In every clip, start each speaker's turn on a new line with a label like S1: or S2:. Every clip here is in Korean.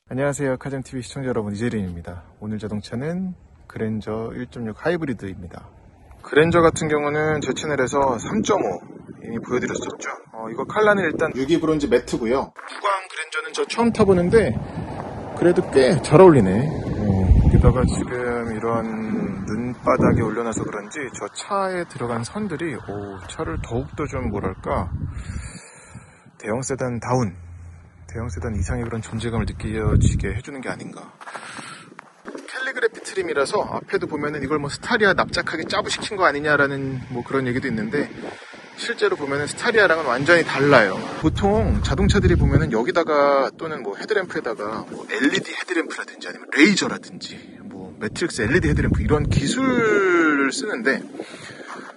S1: 안녕하세요. 카정TV 시청자 여러분, 이재린입니다. 오늘 자동차는 그랜저 1.6 하이브리드입니다. 그랜저 같은 경우는 제 채널에서 3.5 이미 보여드렸었죠. 이거 칼라는 일단 유기 브론즈 매트고요. 무광 그랜저는 저 처음 타보는데 그래도 꽤 잘 어울리네. 여기다가 지금 이런 눈바닥에 올려놔서 그런지 저 차에 들어간 선들이 차를 더욱더 좀 뭐랄까 대형 세단다운, 대형 세단 이상의 그런 존재감을 느껴지게 해주는 게 아닌가. 캘리그래피 트림이라서 앞에도 보면은 이걸 뭐 스타리아 납작하게 짜부시킨 거 아니냐라는 뭐 그런 얘기도 있는데, 실제로 보면은 스타리아랑은 완전히 달라요. 보통 자동차들이 보면은 여기다가 또는 뭐 헤드램프에다가 뭐 LED 헤드램프라든지 아니면 레이저라든지 뭐 매트릭스 LED 헤드램프 이런 기술을 쓰는데,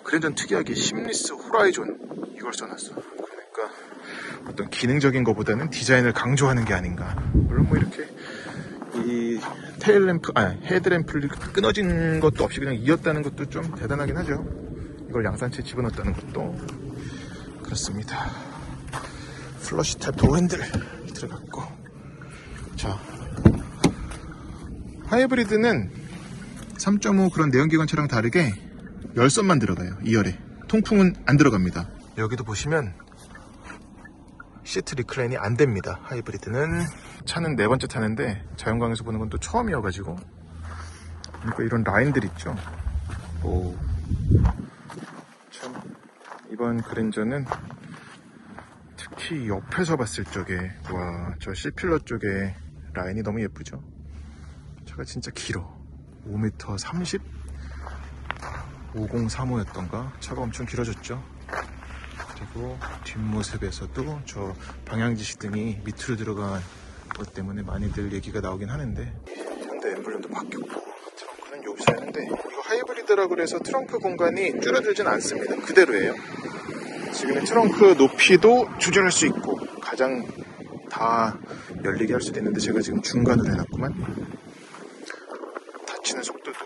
S1: 그랜저는 특이하게 심리스 호라이존 이걸 써놨어. 그러니까 어떤 기능적인 것보다는 디자인을 강조하는 게 아닌가. 물론 뭐 이렇게 이 헤드램프를 끊어진 것도 없이 그냥 이었다는 것도 좀 대단하긴 하죠. 이걸 양산체에 집어넣었다는 것도. 그렇습니다. 플러시 타입 도어 핸들 들어갔고, 자, 하이브리드는 3.5 그런 내연기관차랑 다르게 열선만 들어가요. 2열에 통풍은 안 들어갑니다. 여기도 보시면 시트 리클라인이 안 됩니다. 하이브리드는. 차는 네 번째 타는데 자연광에서 보는 건 또 처음이어가지고, 그러니까 이런 라인들 있죠. 참 이번 그랜저는 특히 옆에서 봤을 적에 와, 저 C필러 쪽에 라인이 너무 예쁘죠. 차가 진짜 길어. 5m 30? 5035였던가 차가 엄청 길어졌죠. 그리고 뒷모습에서도 저 방향지시등이 밑으로 들어간 것 때문에 많이들 얘기가 나오긴 하는데, 현대 엠블렘도 바뀌었고, 트렁크는 여기서 했는데, 이거 하이브리드라고 해서 트렁크 공간이 줄어들진 않습니다. 그대로예요. 지금의 트렁크 높이도 조절할 수 있고, 가장 다 열리게 할 수도 있는데 제가 지금 중간으로 해놨구만. 닫히는 속도도.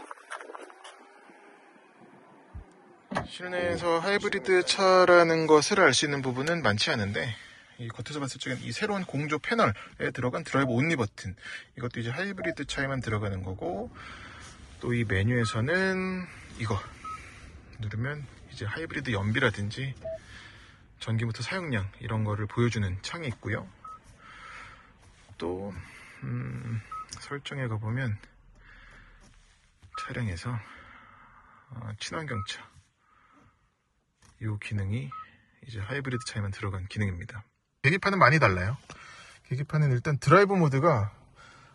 S1: 실내에서 하이브리드 차라는 것을 알 수 있는 부분은 많지 않은데, 이 겉에서 봤을 적엔 이 새로운 공조 패널에 들어간 드라이브 온리 버튼, 이것도 이제 하이브리드 차에만 들어가는 거고, 또 이 메뉴에서는 이거 누르면 이제 하이브리드 연비라든지 전기모터 사용량 이런 거를 보여주는 창이 있고요. 또 설정에 가보면 차량에서 친환경차 이 기능이 이제 하이브리드 차에만 들어간 기능입니다. 계기판은 많이 달라요. 계기판은 일단 드라이브 모드가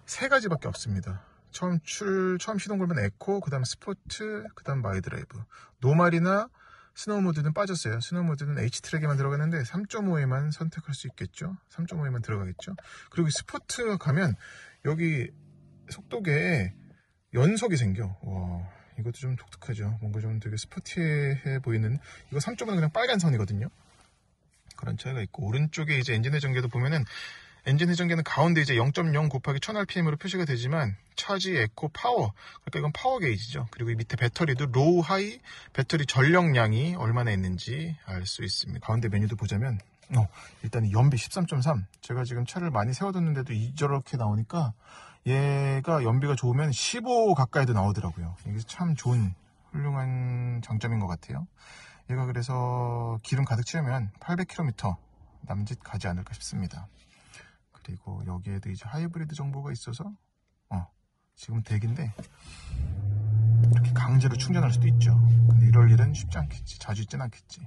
S1: 세 가지밖에 없습니다. 처음 시동 걸면 에코, 그 다음 스포트, 그 다음 마이 드라이브. 노말이나 스노우 모드는 빠졌어요. 스노우 모드는 H트랙에만 들어갔는데 3.5에만 선택할 수 있겠죠. 3.5에만 들어가겠죠. 그리고 스포트 가면 여기 속도계에 연석이 생겨. 와, 이것도 좀 독특하죠. 뭔가 좀 되게 스포티해 보이는. 이거 3.5는 그냥 빨간 선이거든요. 그런 차이가 있고, 오른쪽에 이제 엔진 회전계도 보면은, 엔진 회전계는 가운데 이제 0.0 곱하기 1000rpm으로 표시가 되지만, 차지, 에코, 파워, 그러니까 이건 파워 게이지죠. 그리고 이 밑에 배터리도 로우, 하이, 배터리 전력량이 얼마나 있는지 알 수 있습니다. 가운데 메뉴도 보자면, 일단 연비 13.3. 제가 지금 차를 많이 세워뒀는데도 저렇게 나오니까, 얘가 연비가 좋으면 15 가까이도 나오더라고요. 이게 참 좋은, 훌륭한 장점인 것 같아요. 얘가 그래서 기름 가득 채우면 800km 남짓 가지 않을까 싶습니다. 그리고 여기에도 이제 하이브리드 정보가 있어서 지금 대기인데 이렇게 강제로 충전할 수도 있죠. 근데 이럴 일은 쉽지 않겠지. 자주 있진 않겠지.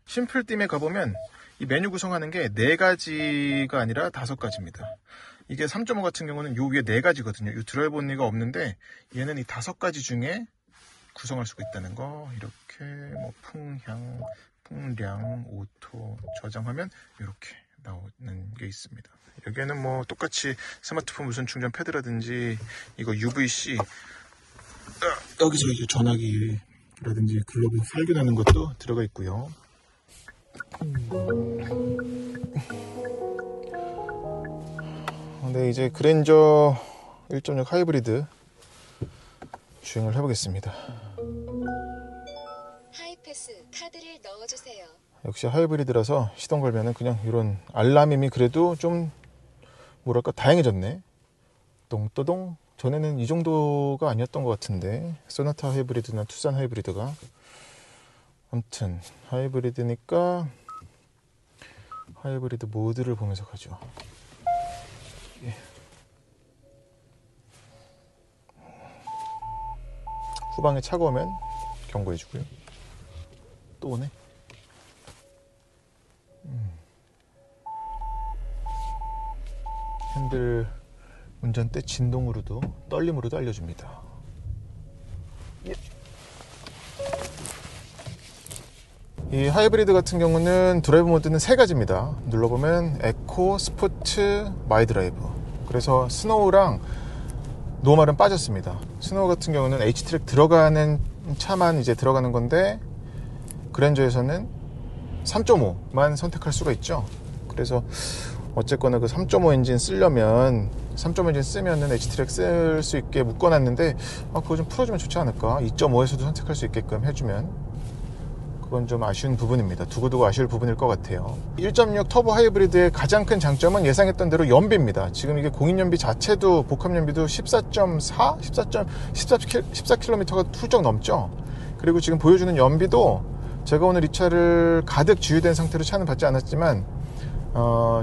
S1: 심플팀에 가보면 이 메뉴 구성하는 게 4가지가 아니라 5가지입니다. 이게 3.5 같은 경우는 요 위에 4가지거든요. 이 드라이브 온리가 없는데, 얘는 이 5가지 중에 구성할 수가 있다는 거. 이렇게 뭐 풍향, 풍량, 오토, 저장하면 이렇게 나오는 게 있습니다. 여기에는 뭐 똑같이 스마트폰 무선 충전 패드라든지 이거 UVC, 여기서 이제 전화기라든지 글로브 살균하는 것도 들어가 있고요. 네, 이제 그랜저 1.6 하이브리드 주행을 해보겠습니다.
S2: 하이패스 카드를 넣어주세요.
S1: 역시 하이브리드라서 시동 걸면은 그냥 이런 알람음이 그래도 좀 뭐랄까 다양해졌네. 똥또동. 전에는 이 정도가 아니었던 것 같은데, 소나타 하이브리드나 투싼 하이브리드가. 아무튼 하이브리드니까 하이브리드 모드를 보면서 가죠. 예. 후방에 차가 오면 경고해주고요. 또 오네. 핸들 운전대 진동으로도, 떨림으로도 알려줍니다. 예. 이 하이브리드 같은 경우는 드라이브 모드는 세 가지입니다. 눌러보면 에코, 스포츠, 마이 드라이브. 그래서 스노우랑 노멀은 빠졌습니다. 스노우 같은 경우는 H트랙 들어가는 차만 이제 들어가는 건데, 그랜저에서는 3.5만 선택할 수가 있죠. 그래서 어쨌거나 그 3.5 엔진 쓰려면 3.5 엔진 쓰면은 H트랙 쓸 수 있게 묶어놨는데, 그거 좀 풀어주면 좋지 않을까. 2.5에서도 선택할 수 있게끔 해주면, 그건 좀 아쉬운 부분입니다. 두고두고 아쉬울 부분일 것 같아요. 1.6 터보 하이브리드의 가장 큰 장점은 예상했던 대로 연비입니다. 지금 이게 공인연비 자체도, 복합연비도 14.4? 14km가 훌쩍 넘죠. 그리고 지금 보여주는 연비도, 제가 오늘 이 차를 가득 주유된 상태로 차는 받지 않았지만,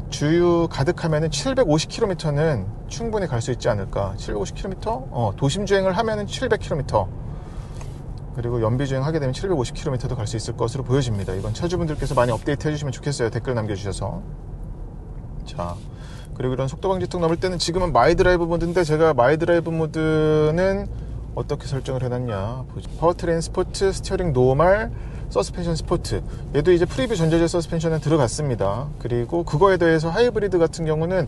S1: 주유 가득하면은 750km는 충분히 갈 수 있지 않을까. 750km? 도심 주행을 하면은 700km. 그리고 연비 주행 하게 되면 750km도 갈 수 있을 것으로 보여집니다. 이건 차주분들께서 많이 업데이트 해주시면 좋겠어요. 댓글 남겨주셔서. 자, 그리고 이런 속도 방지턱 넘을 때는, 지금은 마이 드라이브 모드인데, 제가 마이 드라이브 모드는 어떻게 설정을 해놨냐. 파워트레인 스포츠, 스티어링 노멀, 서스펜션 스포트. 얘도 이제 프리뷰 전자재 서스펜션에 들어갔습니다. 그리고 그거에 대해서 하이브리드 같은 경우는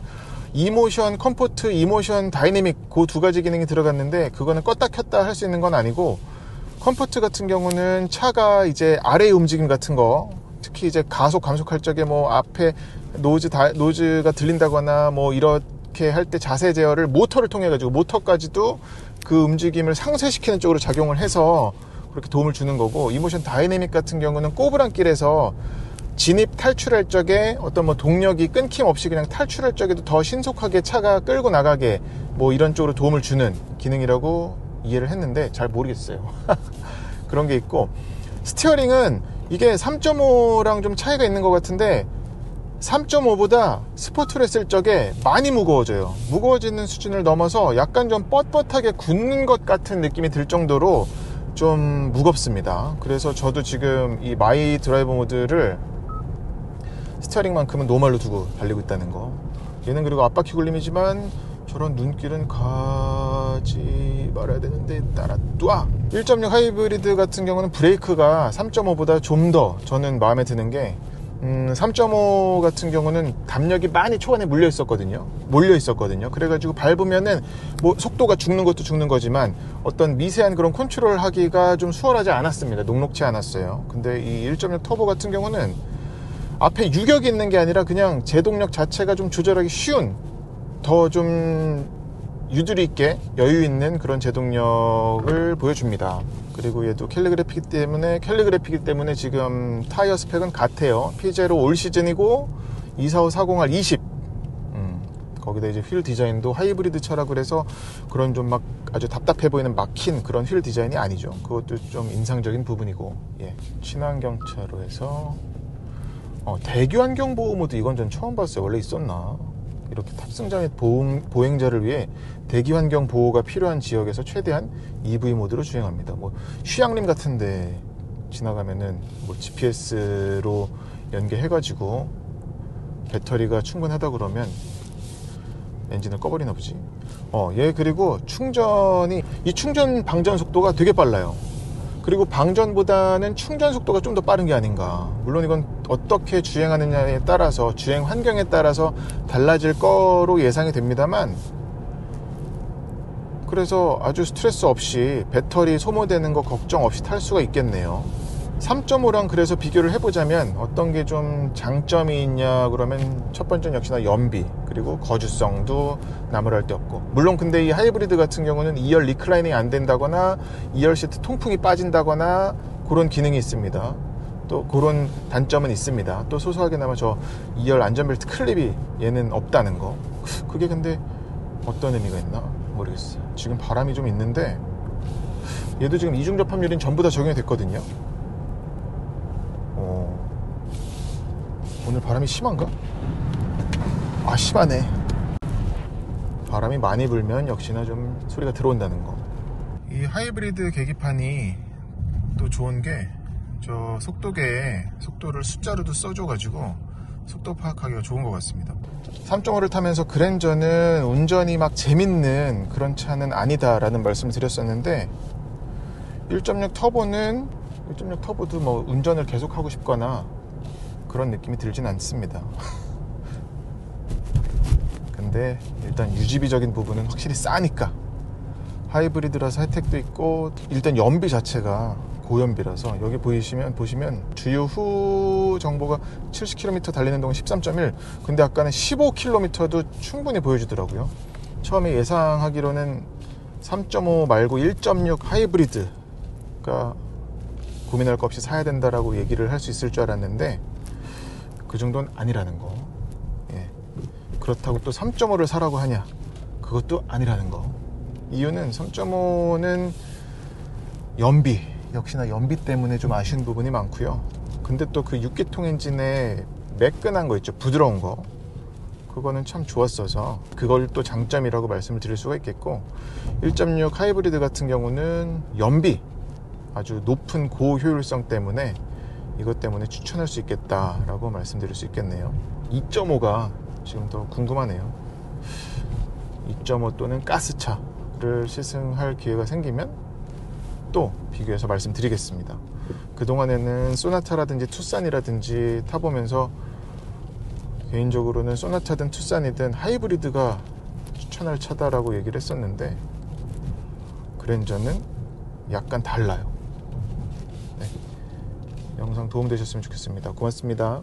S1: 이모션 컴포트, 이모션 다이내믹, 그 두 가지 기능이 들어갔는데, 그거는 껐다 켰다 할 수 있는 건 아니고, 컴포트 같은 경우는 차가 이제 아래의 움직임 같은 거, 특히 이제 가속 감속할 적에 뭐 앞에 노즈가 들린다거나 뭐 이렇게 할 때 자세 제어를 모터를 통해 가지고, 모터까지도 그 움직임을 상쇄시키는 쪽으로 작용을 해서 그렇게 도움을 주는 거고, 이모션 다이내믹 같은 경우는 꼬부랑길에서 진입 탈출할 적에 어떤 뭐 동력이 끊김없이 그냥 탈출할 적에도 더 신속하게 차가 끌고 나가게 뭐 이런 쪽으로 도움을 주는 기능이라고 이해를 했는데, 잘 모르겠어요. 그런 게 있고, 스티어링은 이게 3.5랑 좀 차이가 있는 것 같은데, 3.5보다 스포트를 했을 적에 많이 무거워져요. 무거워지는 수준을 넘어서 약간 좀 뻣뻣하게 굳는 것 같은 느낌이 들 정도로 좀 무겁습니다. 그래서 저도 지금 이 마이 드라이브 모드를 스티어링만큼은 노멀로 두고 달리고 있다는 거. 얘는 그리고 앞바퀴 굴림이지만 저런 눈길은 가지 말아야 되는데 따라 뚜아. 1.6 하이브리드 같은 경우는 브레이크가 3.5보다 좀 더 저는 마음에 드는 게, 3.5 같은 경우는 담력이 많이 초반에 몰려 있었거든요. 그래가지고 밟으면은 뭐 속도가 죽는 것도 죽는 거지만, 어떤 미세한 그런 컨트롤 하기가 좀 수월하지 않았습니다. 녹록치 않았어요. 근데 이 1.6 터보 같은 경우는 앞에 유격이 있는 게 아니라 그냥 제동력 자체가 좀 조절하기 쉬운, 더 좀 유두리 있게 여유 있는 그런 제동력을 보여줍니다. 그리고 얘도 캘리그래피이기 때문에 지금 타이어 스펙은 같아요. P0 올 시즌이고 24540R 20. 거기다 이제 휠 디자인도 하이브리드 차라 그래서 그런 좀 막 아주 답답해 보이는 막힌 그런 휠 디자인이 아니죠. 그것도 좀 인상적인 부분이고. 예. 친환경차로 해서 대기환경 보호 모드, 이건 전 처음 봤어요. 원래 있었나? 이렇게 탑승자 및 보행자를 위해 대기환경 보호가 필요한 지역에서 최대한 EV 모드로 주행합니다. 뭐 휴양림 같은데 지나가면은 뭐 GPS로 연계해가지고 배터리가 충분하다 그러면 엔진을 꺼버리나 보지. 얘 그리고 이 충전 방전 속도가 되게 빨라요. 그리고 방전보다는 충전 속도가 좀 더 빠른 게 아닌가. 물론 이건 어떻게 주행하느냐에 따라서, 주행 환경에 따라서 달라질 거로 예상이 됩니다만, 그래서 아주 스트레스 없이 배터리 소모되는 거 걱정 없이 탈 수가 있겠네요. 3.5랑 그래서 비교를 해보자면 어떤 게 좀 장점이 있냐 그러면, 첫 번째는 역시나 연비, 그리고 거주성도 나무랄 데 없고. 물론 근데 이 하이브리드 같은 경우는 2열 리클라이닝이 안 된다거나 2열 시트 통풍이 빠진다거나 그런 기능이 있습니다. 또 그런 단점은 있습니다. 또 소소하게나마 저 2열 안전벨트 클립이 얘는 없다는 거. 그게 근데 어떤 의미가 있나 모르겠어요. 지금 바람이 좀 있는데 얘도 지금 이중 접합률은 전부 다 적용이 됐거든요. 오늘 바람이 심한가? 아, 심하네. 바람이 많이 불면 역시나 좀 소리가 들어온다는 거. 이 하이브리드 계기판이 또 좋은 게 저 속도계에 속도를 숫자로도 써줘가지고 속도 파악하기가 좋은 것 같습니다. 3.5를 타면서 그랜저는 운전이 막 재밌는 그런 차는 아니다라는 말씀을 드렸었는데 1.6 터보는 1.6 터보도 뭐 운전을 계속하고 싶거나 그런 느낌이 들진 않습니다. 근데 일단 유지비적인 부분은 확실히 싸니까 하이브리드라서 혜택도 있고 일단 연비 자체가 고연비라서 여기 보시면 주유 후 정보가 70km 달리는 동안 13.1 근데 아까는 15km도 충분히 보여주더라고요. 처음에 예상하기로는 3.5 말고 1.6 하이브리드가 고민할 거 없이 사야 된다라고 얘기를 할 수 있을 줄 알았는데 그 정도는 아니라는 거. 예. 그렇다고 또 3.5를 사라고 하냐? 그것도 아니라는 거. 이유는 3.5는 연비, 역시나 연비 때문에 좀 아쉬운 부분이 많고요. 근데 또 그 6기통 엔진에 매끈한 거 있죠, 부드러운 거. 그거는 참 좋았어서 그걸 또 장점이라고 말씀을 드릴 수가 있겠고 1.6 하이브리드 같은 경우는 연비, 아주 높은 고효율성 때문에 이것 때문에 추천할 수 있겠다라고 말씀드릴 수 있겠네요. 2.5가 지금 더 궁금하네요. 2.5 또는 가스차를 시승할 기회가 생기면 또 비교해서 말씀드리겠습니다. 그동안에는 소나타라든지 투싼이라든지 타보면서 개인적으로는 소나타든 투싼이든 하이브리드가 추천할 차다라고 얘기를 했었는데 그랜저는 약간 달라요. 네. 영상 도움되셨으면 좋겠습니다. 고맙습니다.